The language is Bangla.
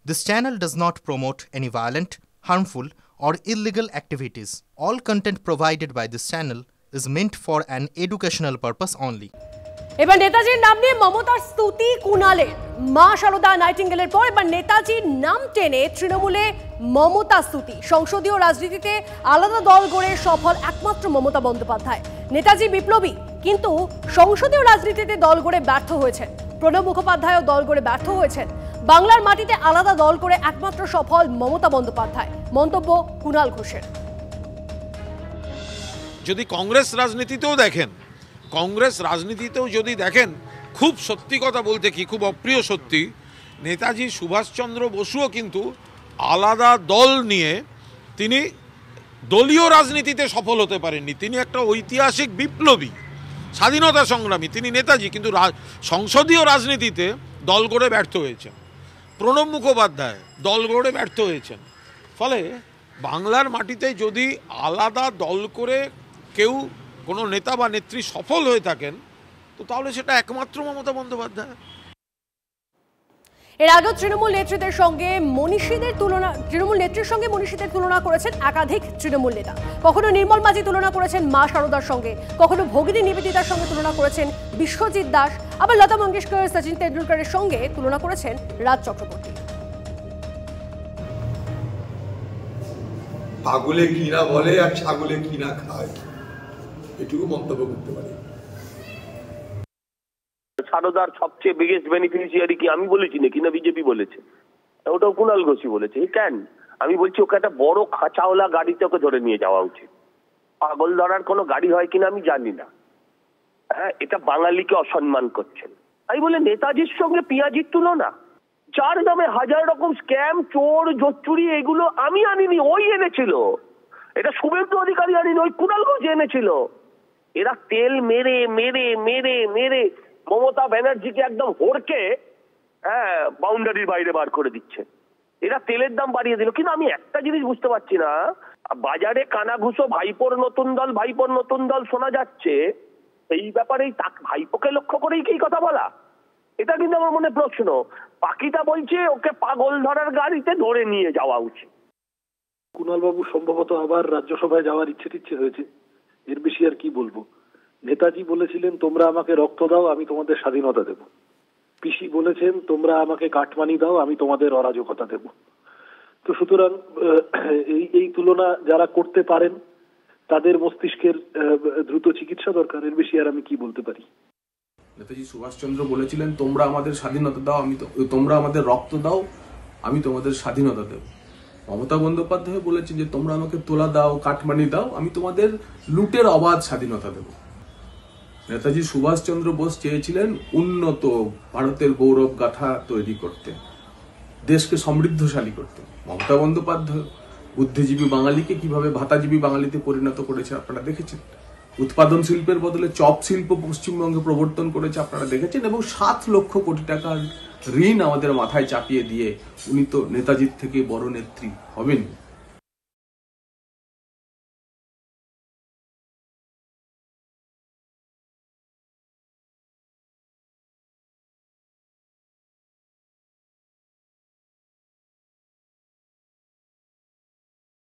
This channel does not promote any violent, harmful, or illegal activities. All content provided by this channel is meant for an educational purpose only. এবার নেতাজির নাম নিয়ে মমতার স্তুতি কুণালের। মা শারদা নাইটিঙ্গেলের পর এবার নেতাজির নাম টেনে তৃণমূলে মমতা স্তুতি। সংসদীয় রাজনীতিতে আলাদা দল গড়ে সফল একমাত্র মমতা বন্দ্যোপাধ্যায়। নেতাজি বিপ্লবী, কিন্তু সংসদীয় রাজনীতিতে দল গড়ে ব্যর্থ হয়েছেন। প্রণব মুখোপাধ্যায়ও দল গড়ে ব্যর্থ হয়েছেন। বাংলার মাটিতে আলাদা দল করে একমাত্র সফল মমতা বন্দ্যোপাধ্যায়। মন্তব্য কুণাল ঘোষের। যদি কংগ্রেস রাজনীতিতেও দেখেন খুব সত্যি কথা বলতে কি খুব অপ্রিয় সত্যি, নেতাজি সুভাষচন্দ্র বসুও কিন্তু আলাদা দল নিয়ে তিনি দলীয় রাজনীতিতে সফল হতে পারেননি। তিনি একটা ঐতিহাসিক বিপ্লবী, স্বাধীনতা সংগ্রামী, তিনি নেতাজি, কিন্তু সংসদীয় রাজনীতিতে দল গড়ে ব্যর্থ হয়েছেন। প্রণব মুখোপাধ্যায় দল গড়ে ব্যর্থ হয়েছেন। ফলে বাংলার মাটিতে যদি আলাদা দল করে কেউ কোনো নেতা বা নেত্রী সফল হয়ে থাকেন, তো তাহলে সেটা একমাত্র মমতা বন্দ্যোপাধ্যায়। এর আগে তৃণমূল নেত্রীর সঙ্গে মনীষীদের তুলনা করেছেন একাধিক তৃণমূল নেতা। কখনো নির্মল মাঝি তুলনা করেছেন মা শারদার সঙ্গে, কখনো ভগিনী নিবেদিতার সঙ্গে তুলনা করেছেন বিশ্বজিৎ দাস, আবার লতা মঙ্গেশকর, সচিন তেন্ডুলকরের সঙ্গে তুলনা করেছেন রাজ চক্রবর্তী। পাগলে কিনা বলে আর ছাগলে কিনা খায়, এটুকু মন্তব্য করতে পারি। শারদার সবচেয়ে বিগেস্ট বেনিফিশিয়ারি কি আমি বলেছি নাকি, না বিজেপি বলেছে? ওটাও কুণাল ঘোষই বলেছে। কেন আমি বলছি, ওকে একটা বড় খাঁচাওয়ালা গাড়িতে ওকে ধরে নিয়ে যাওয়া উচিত। পাগল ধরার কোনো গাড়ি হয় কিনা আমি জানি না। হ্যাঁ, এটা বাঙালিকে অসম্মান করছেন। আমি বলে নেতাজির সঙ্গে পিয়াজির তুলনা, যার নামে হাজার রকম স্ক্যাম, চোর, জোচ্চুরি, এগুলো আমি আনিনি, ওই এনেছিল। এটা শুভেন্দু অধিকারী আনিনি, ওই কুণাল ঘোষ এনেছিল। এরা তেল মেরে মেরে মেরে মেরে মমতা ব্যানার্জিকে একদম হড়কে বাউন্ডারির বাইরে বার করে দিচ্ছে। এরা তেলের দাম বাড়িয়ে দিল। কিন্তু আমি একটা জিনিস বুঝতে পারছি না, বাজারে কানাঘুষো ভাইপোর নতুন দল শোনা যাচ্ছে, এই ব্যাপারেই ভাইপোকে লক্ষ্য করেই কি কথা বলা? এটা কিন্তু আমার মনে প্রশ্ন। পাকিটা বলছে ওকে পাগল ধরার গাড়িতে ধরে নিয়ে যাওয়া উচিত। কুণাল বাবু সম্ভবত আবার রাজ্যসভায় যাওয়ার ইচ্ছে হয়েছে, এর বেশি আর কি বলবো। নেতাজি বলেছিলেন তোমরা আমাকে রক্ত দাও, আমি তোমাদের স্বাধীনতা দেব। পিসি বলেছেন তোমরা আমাকে কাটমানি দাও, আমি তোমাদের অরাজকতা দেব। তো সুতরাং এই তুলনা যারা করতে পারেন তাদের মস্তিষ্কের দ্রুত চিকিৎসা দরকার, এর বেশি আর আমি কি বলতে পারি। নেতাজি সুভাষচন্দ্র বলেছিলেন তোমরা আমাদের স্বাধীনতা দাও, তোমরা আমাদের রক্ত দাও, আমি তোমাদের স্বাধীনতা দেব। মমতা বন্দ্যোপাধ্যায় বলেছেন যে তোমরা আমাকে তোলা দাও, কাটমানি দাও, আমি তোমাদের লুটের অবাধ স্বাধীনতা দেব। নেতাজি সুভাষচন্দ্র বোস চেয়েছিলেন উন্নত ভারতের গৌরব গাথা তৈরি করতে, দেশকে সমৃদ্ধশালী করতে। মমতা বন্দ্যোপাধ্যায় বুদ্ধিজীবী বাঙালিকে কিভাবে ভাতাজীবী বাঙালিতে পরিণত করেছে আপনারা দেখেছেন। উৎপাদন শিল্পের বদলে চপ শিল্প পশ্চিমবঙ্গে প্রবর্তন করেছে আপনারা দেখেছেন, এবং 7 লক্ষ কোটি টাকার ঋণ আমাদের মাথায় চাপিয়ে দিয়ে উনি তো নেতাজির থেকে বড় নেত্রী হবেন।